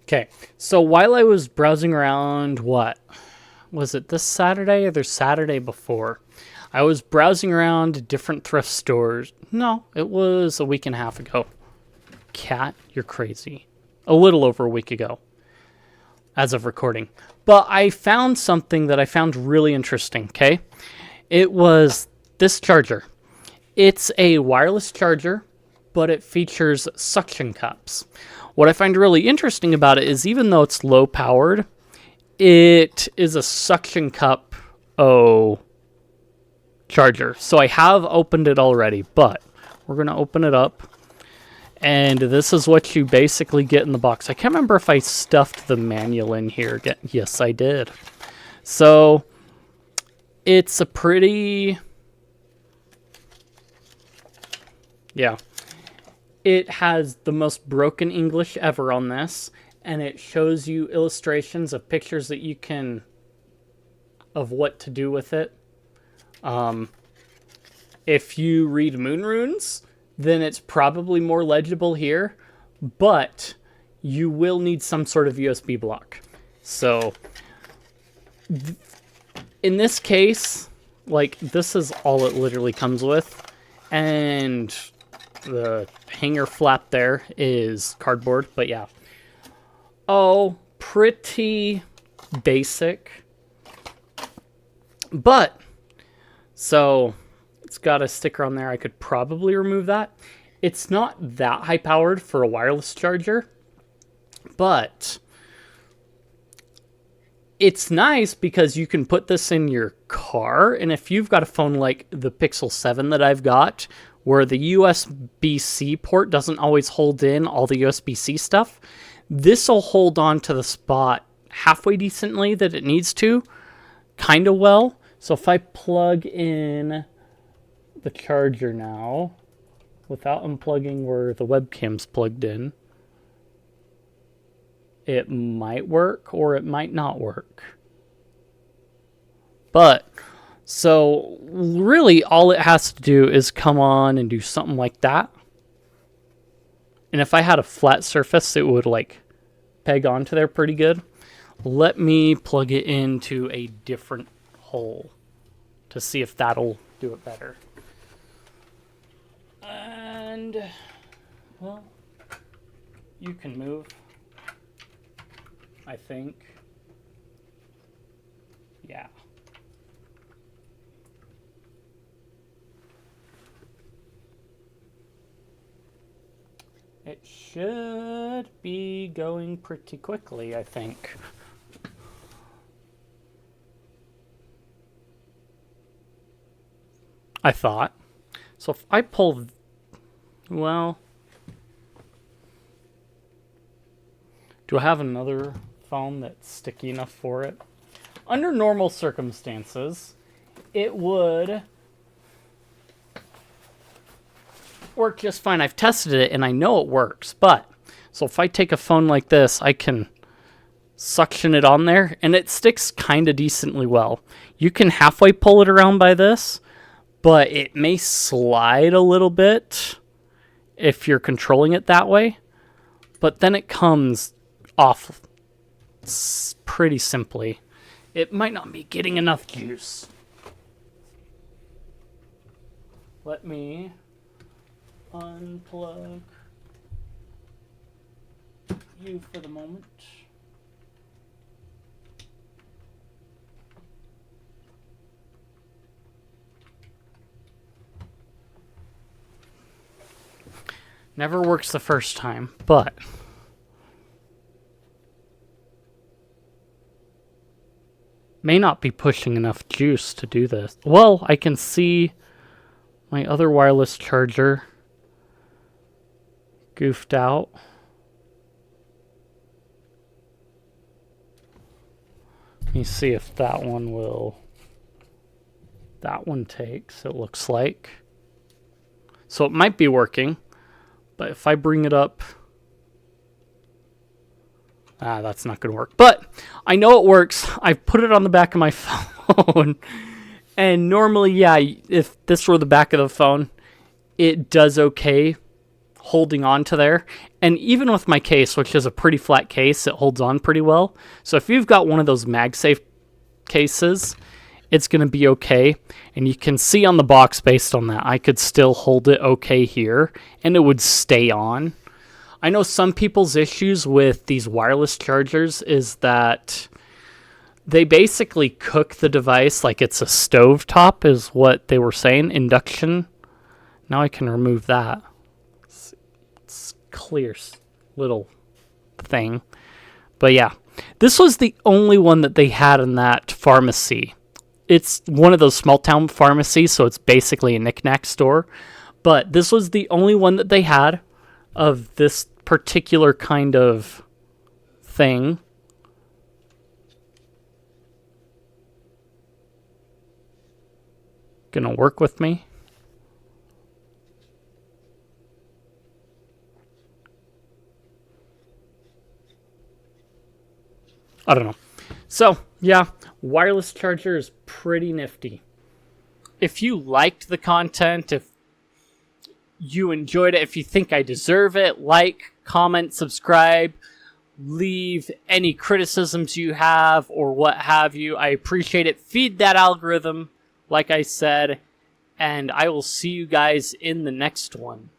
Okay, so while I was browsing around, what was it, this Saturday or the Saturday before? I was browsing around different thrift stores. No, it was a week and a half ago. Cat, you're crazy. A little over a week ago, as of recording. But I found something that I found really interesting, okay? It was this charger. It's a wireless charger, but it features suction cups. What I find really interesting about it is even though it's low powered, it is a suction cup charger. So I have opened it already, but we're going to open it up. And this is what you basically get in the box. I can't remember if I stuffed the manual in here. Yes, I did. So it's a pretty... yeah. It has the most broken English ever on this, and it shows you illustrations of pictures that you can... of what to do with it. If you read moon runes, then it's probably more legible here, but you will need some sort of USB block. So, in this case, like, this is all it literally comes with, and the hanger flap there is cardboard, but yeah. Oh, pretty basic. But, so... it's got a sticker on there. I could probably remove that. It's not that high powered for a wireless charger, but it's nice because you can put this in your car. And if you've got a phone like the Pixel 7 that I've got, where the USB-C port doesn't always hold in all the USB-C stuff, this will hold on to the spot halfway decently that it needs to, kind of well. So if I plug in the charger now, without unplugging where the webcam's plugged in, it might work or it might not work. But, so really all it has to do is come on and do something like that. And if I had a flat surface, it would like peg onto there pretty good. Let me plug it into a different hole to see if that'll do it better. And, well, you can move, I think. Yeah. It should be going pretty quickly, I think. I thought. So if I pull... well, do I have another phone that's sticky enough for it? Under normal circumstances, it would work just fine. I've tested it and I know it works, but so if I take a phone like this, I can suction it on there and it sticks kind of decently well. You can halfway pull it around by this, but it may slide a little bit if you're controlling it that way, but then it comes off pretty simply. It might not be getting enough juice. Let me unplug you for the moment. Never works the first time, but may not be pushing enough juice to do this. Well, I can see my other wireless charger goofed out. Let me see if that one will... that one takes, it looks like. So it might be working. But if I bring it up... that's not going to work. But I know it works. I've put it on the back of my phone. And normally, yeah, if this were the back of the phone, it does okay holding on to there. And even with my case, which is a pretty flat case, it holds on pretty well. So if you've got one of those MagSafe cases, it's going to be okay. And you can see on the box based on that, I could still hold it okay here and it would stay on. I know some people's issues with these wireless chargers is that they basically cook the device like it's a stovetop, is what they were saying. Induction. Now I can remove that. It's clear little thing. But yeah, this was the only one that they had in that pharmacy. It's one of those small town pharmacies, so it's basically a knick-knack store. But this was the only one that they had of this particular kind of thing. Gonna work with me? I don't know. So, yeah, wireless charger is pretty nifty. If you liked the content, if you enjoyed it, if you think I deserve it, like, comment, subscribe, leave any criticisms you have or what have you. I appreciate it. Feed that algorithm, like I said, and I will see you guys in the next one.